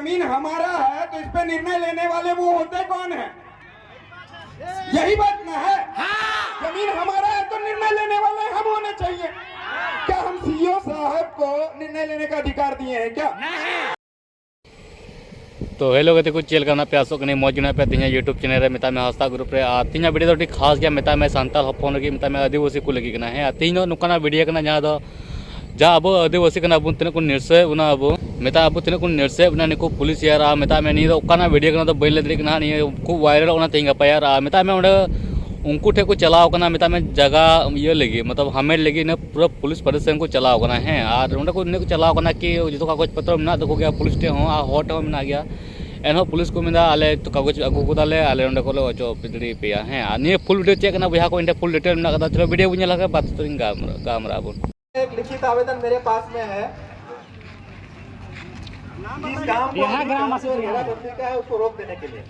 जमीन हमारा है तो इस पे निर्णय लेने वाले वो होते कौन है? यही बात ना है। जमीन हमारा है तो निर्णय लेने वाले हम होने चाहिए। क्या हम सीईओ साहब को निर्णय लेने का अधिकार दिए हैं क्या? तो हेलो गति को चेल करना पे आसोक नहीं मौज पे तीन यूट्यूब चैनल रे मेता में हस्ता ग्रुप रे तीन वीडियो तो खास गया मेता में सांताल हपन लगी मेता में आदिवासी को लगी है तीन नुकाना वीडियो करना जहाँ दो जहाँ अब आदिवासी करना अब तीन को निर्से उना अब मेता अब तीन को निर्से उना निको पुलिस यार मेता में नहीं ओकाना वीडियो करना तो बई लेदरी करना नहीं खूब वायरल उना तीन गपा यार मेता में उन्हें उनको ठे को चलाव करना मेता में जगह ये लगी मतलब हमें लगी ने पूरा पुलिस प्रशासन को चलाव करना है और उन्हें को चलाव करना कि जो कागज पत्र में देखो गया पुलिस टे हो हॉट हो में गया एनहो पुलिस को मिला आले तो कागज अगू को दाले आले उन्हें को लो पिदड़ी पे है और फुल वीडियो चेक करना भैया को इनके फुल डिटेल में चलो वीडियो बुझे लगा बात तो गामरा बोल। एक लिखित आवेदन मेरे पास में है यहाँ ग्रामवासी का है उसको रोक देने के लिए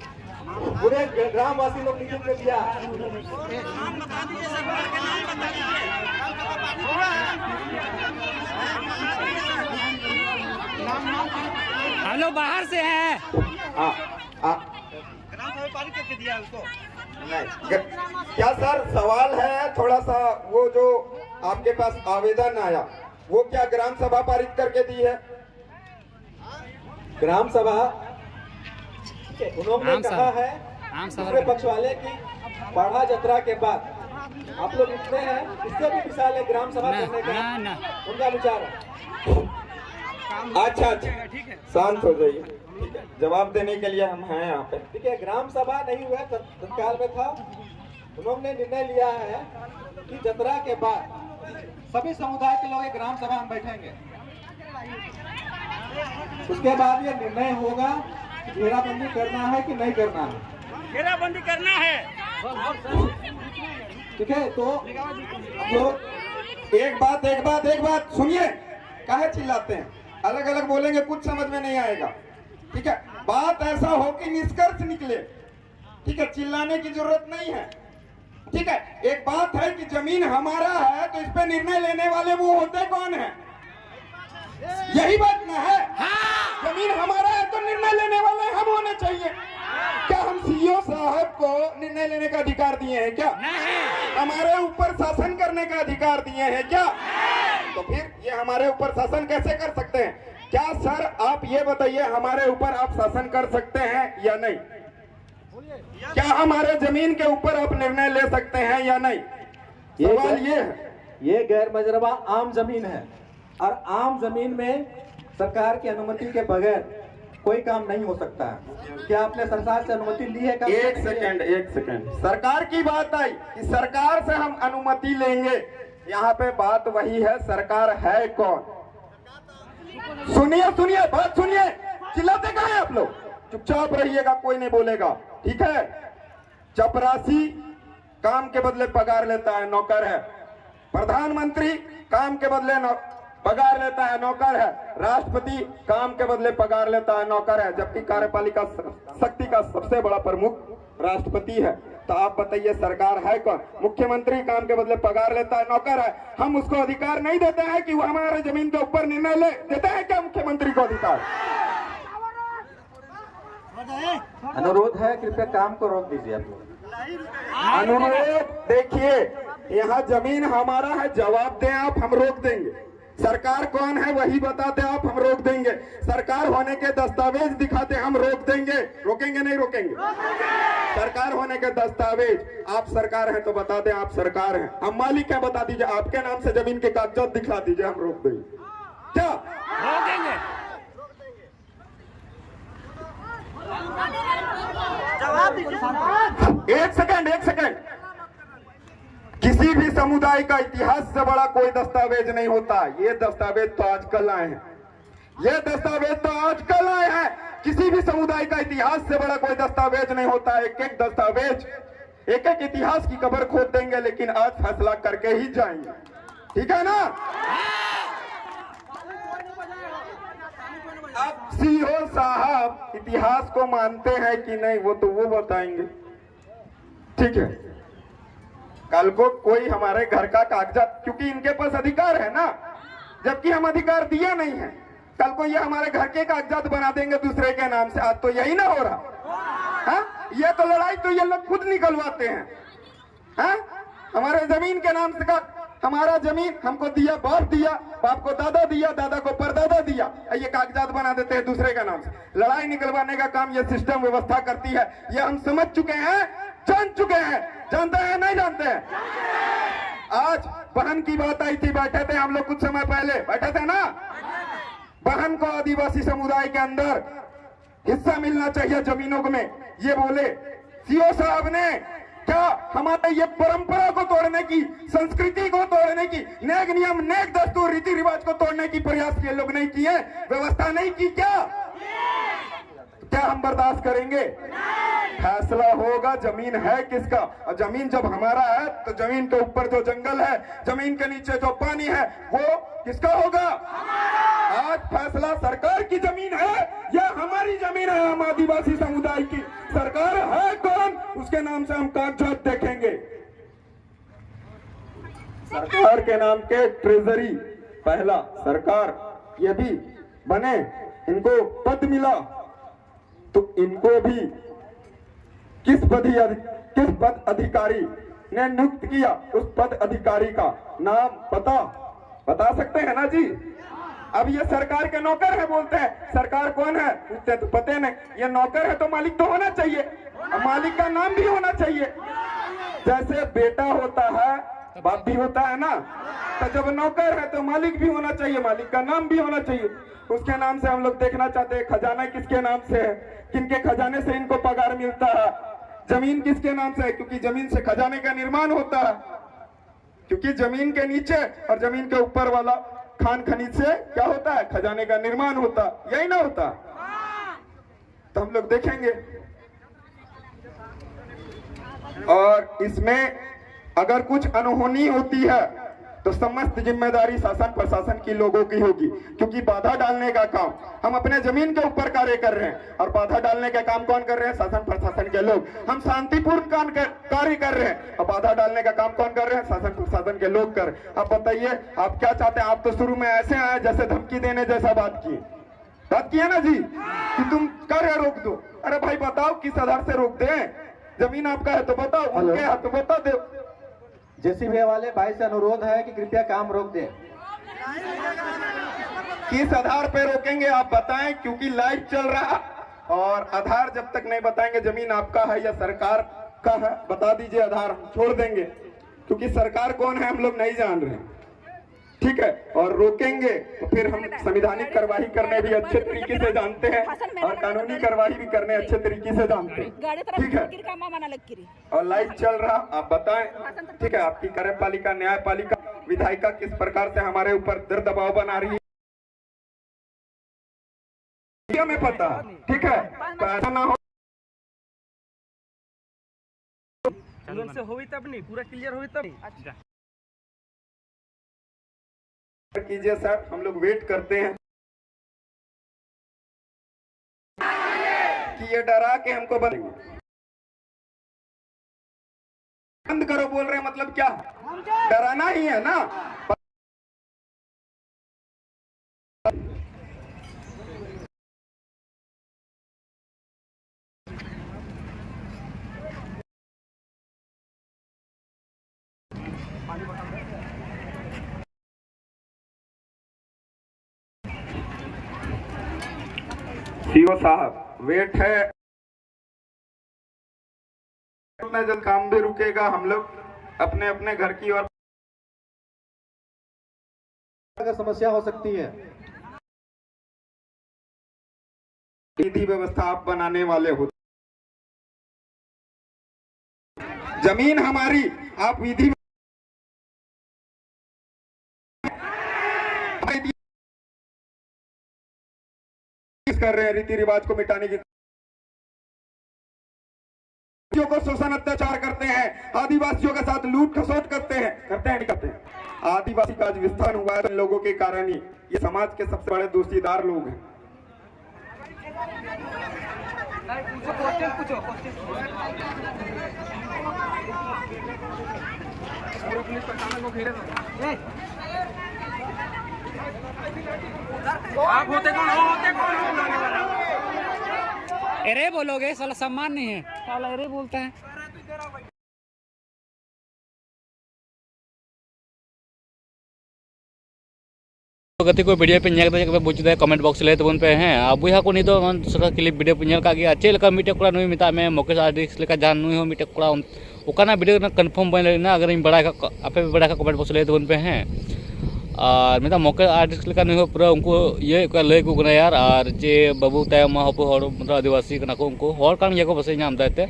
पूरे ग्रामवासी लोग लिखित में दिया। हम लोग बाहर से हैं। ग्राम सभा पारित करके दिया उसको नहीं क्या सर सवाल है थोड़ा सा वो जो आपके पास आवेदन आया वो क्या ग्राम सभा पारित करके दी है? ग्राम सभा उन्होंने कहा है दूसरे पक्ष वाले की बाढ़ा यात्रा के बाद आप लोग इतने हैं इससे भी विशाल है ग्राम सभा करने का उनका विचार है। अच्छा शांत हो जाइए। जवाब देने के लिए हम हैं यहाँ पे। ठीक है ग्राम सभा नहीं हुआ तत्काल में था उन्होंने निर्णय लिया है कि यात्रा के बाद सभी समुदाय के लोग एक ग्राम सभा में बैठेंगे उसके बाद ये निर्णय होगा कि घेराबंदी करना है कि नहीं करना है। घेराबंदी करना है ठीक है तो एक बात सुनिए काहे चिल्लाते हैं? अलग अलग बोलेंगे कुछ समझ में नहीं आएगा। ठीक है बात ऐसा हो कि निष्कर्ष निकले। ठीक है चिल्लाने की जरूरत नहीं है। ठीक है एक बात है कि जमीन हमारा है तो इस पे निर्णय लेने वाले वो होते कौन है? यही बात ना है। जमीन हमारा है तो निर्णय लेने वाले हम होने चाहिए। क्या हम सीईओ साहब को निर्णय लेने का अधिकार दिए हैं क्या? हमारे ऊपर शासन करने का अधिकार दिए हैं क्या? तो फिर ये हमारे ऊपर शासन कैसे कर सकते हैं? क्या सर आप ये बताइए हमारे ऊपर आप शासन कर सकते हैं या नहीं? क्या हमारे जमीन के ऊपर आप निर्णय ले सकते हैं या नहीं? सवाल ये है। ये गैर मजरबा आम जमीन है और आम जमीन में सरकार की अनुमति के बगैर कोई काम नहीं हो सकता है। क्या आपने सरकार से अनुमति ली है? एक सेकंड सरकार की बात आई कि सरकार से हम अनुमति लेंगे। यहाँ पे बात वही है सरकार है कौन? सुनिए बात सुनिए। चिल्लाते कहाँ हैं आप लोग? चुपचाप रहिएगा कोई नहीं बोलेगा। ठीक है चपरासी काम के बदले पगार लेता है नौकर है। प्रधानमंत्री काम के बदले पगार लेता है नौकर है। राष्ट्रपति काम के बदले पगार लेता है नौकर है। जबकि कार्यपालिका शक्ति का सबसे बड़ा प्रमुख राष्ट्रपति है। तो आप बताइए सरकार है कौन? मुख्यमंत्री काम के बदले पगार लेता है नौकर है। हम उसको अधिकार नहीं देते हैं कि वो हमारे जमीन के ऊपर निर्णय ले? देते हैं क्या मुख्यमंत्री को अधिकार? अनुरोध है कृपया काम को रोक दीजिए आप लोग। अनुरोध देखिए यहाँ जमीन हमारा है जवाब दें आप हम रोक देंगे। सरकार कौन है वही बताते आप हम रोक देंगे। सरकार होने के दस्तावेज दिखाते हम रोक देंगे। रोकेंगे नहीं रोकेंगे? सरकार होने के दस्तावेज आप सरकार हैं तो बता दें आप सरकार हैं। हम मालिक हैं बता दीजिए। आपके नाम से जमीन के कागजात दिखा दीजिए हम रोक देंगे। क्या रोकेंगे? एक सेकंड किसी भी समुदाय का इतिहास से बड़ा कोई दस्तावेज नहीं होता। ये दस्तावेज तो आजकल आए हैं। किसी भी समुदाय का इतिहास से बड़ा कोई दस्तावेज नहीं होता। एक एक दस्तावेज एक एक इतिहास की कब्र खोद देंगे लेकिन आज फैसला करके ही जाएंगे। ठीक है ना? अब सीईओ साहब इतिहास को मानते हैं कि नहीं वो तो वो बताएंगे। ठीक है कल को कोई हमारे घर का कागजात क्योंकि इनके पास अधिकार है ना जबकि हम अधिकार दिया नहीं है। कल को ये हमारे घर के कागजात बना देंगे दूसरे के नाम से। आज तो यही ना हो रहा है। ये तो लड़ाई तो ये लोग खुद निकलवाते हैं। हमारे जमीन के नाम से का, हमारा जमीन हमको दिया, बाप दिया, बाप को दादा दिया, दादा को परदादा दिया, ये कागजात बना देते हैं दूसरे के नाम से। लड़ाई निकलवाने का काम ये सिस्टम व्यवस्था करती है। ये हम समझ चुके हैं, जान चुके हैं। जानते हैं नहीं जानते हैं? आज बहन की बात आई थी, बैठे थे हम लोग कुछ समय पहले, बैठे थे ना। बहन को आदिवासी समुदाय के अंदर हिस्सा मिलना चाहिए जमीनों में, ये बोले सीओ साहब ने। क्या हमारे ये परंपरा को तोड़ने की, संस्कृति को तोड़ने की, नेक नियम, नेक दस्तूर, रीति रिवाज को तोड़ने की प्रयास ये लोग नहीं किए, व्यवस्था नहीं की? क्या हम बर्दाश्त करेंगे? फैसला होगा जमीन है किसका। और जमीन जब हमारा है तो जमीन के ऊपर जो जंगल है, जमीन के नीचे जो पानी है, वो किसका होगा? आज फैसला सरकार की जमीन है या हमारी जमीन है? हम आदिवासी समुदाय की सरकार है कौन, उसके नाम से हम कागजात देखेंगे। सरकार के नाम के ट्रेजरी, पहला सरकार ये भी बने, इनको पद मिला तो इनको भी किस पद अधिकारी ने नियुक्त किया, उस पद अधिकारी का नाम बता सकते हैं ना जी? अब ये सरकार के नौकर है, बोलते हैं सरकार कौन है, पूछते तो पते नहीं। ये नौकर है तो मालिक तो होना चाहिए, मालिक का नाम भी होना चाहिए। जैसे बेटा होता है, बाप भी होता है ना, तो जब नौकर है तो मालिक भी होना चाहिए, मालिक का नाम भी होना चाहिए। उसके नाम से हम लोग देखना चाहते हैं खजाना किसके नाम से है, किनके खजाने से इनको पगार मिलता है। जमीन किसके नाम से है, क्योंकि जमीन से खजाने का निर्माण होता है, क्योंकि जमीन के नीचे और जमीन के ऊपर वाला खान खनिज से क्या होता है, खजाने का निर्माण होता, यही ना होता। तो हम लोग देखेंगे। और इसमें अगर कुछ अनहोनी होती है तो समस्त जिम्मेदारी शासन प्रशासन की लोगों की होगी, क्योंकि बाधा डालने का काम हम अपने जमीन के ऊपर कार्य कर रहे हैं, और बाधा डालने का काम कौन कर रहे हैं? शासन प्रशासन के लोग। हम शांतिपूर्ण कार्य कर रहे हैं, और बाधा डालने का काम कौन कर रहे हैं? शासन प्रशासन के लोग कर। अब बताइए आप क्या चाहते हैं? आप तो शुरू में ऐसे आए जैसे धमकी देने जैसा बात किए ना जी, कि तुम कार्य रोक दो। अरे भाई बताओ किस आधार से रोक दे? जमीन आपका है तो बताओ, उनके है तो बता दो। जेसीबी वाले भाई से अनुरोध है कि कृपया काम रोक दें। किस आधार पे रोकेंगे आप बताएं, क्योंकि लाइव चल रहा, और आधार जब तक नहीं बताएंगे जमीन आपका है या सरकार का है, बता दीजिए आधार, हम छोड़ देंगे, क्योंकि सरकार कौन है हम लोग नहीं जान रहे। ठीक है, और रोकेंगे तो फिर हम संवैधानिक कार्यवाही करने भी अच्छे तरीके से जानते हैं, और कानूनी कार्यवाही भी करने अच्छे तरीके से जानते हैं। ठीक है, और लाइव चल रहा, आप बताएं। ठीक है, आपकी कार्यपालिका, न्यायपालिका, विधायिका किस प्रकार से हमारे ऊपर दबाव बना रही है हमें पता। ठीक है, तो ऐसा ना हो से होगी तब नहीं, पूरा क्लियर होगी तब। कीजिए सर, हम लोग वेट करते हैं कि ये डरा के हमको बंद करो बोल रहे हैं, मतलब क्या? डराना ही है ना। सीओ साहब वेट है, उतना जल्द काम भी रुकेगा। हम लोग अपने अपने घर की ओर समस्या हो सकती है। विधि व्यवस्था आप बनाने वाले हो, जमीन हमारी, आप विधि कर रहे हैं, रीति रिवाज को मिटाने की को शोषण अत्याचार करते हैं, आदिवासियों के साथ लूट खसोट करते हैं। आदिवासी का आज विस्थान हुआ है लोगों के कारण ही। ये समाज के सबसे बड़े दोषीदार लोग हैं। आप होते कौन हो? अरे बोलोगे साला सम्मान नहीं है, साला अरे बोलता है। गति को वीडियो पे नेल पे बुझे कमेंट बॉक्स ले तबन पे हैं अब बुहा को नितो सरा क्लिप वीडियो पे नेल का गया चे लका मिटे कोड़ा नुई मिता में मुकेश आर्टिस्ट लेका जान नुई हो मिटे कोड़ा ओकाना वीडियो ना कंफर्म बन लेना अगर इन बड़ा का आपे बड़ा का कमेंट बॉक्स ले तबन पे हैं और मिता मुकेश आर्टिस्ट लेका नुई हो पूरा उनको ये का ले को गना यार और जे बाबू तायमा हो हर मतलब आदिवासी कना को उनको हर कान ये को बसे नाम दाते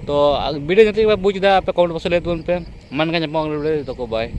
तो वीडियो जति बुझदा पे कमेंट बॉक्स ले तबन पे मन का जपा तो को बाय।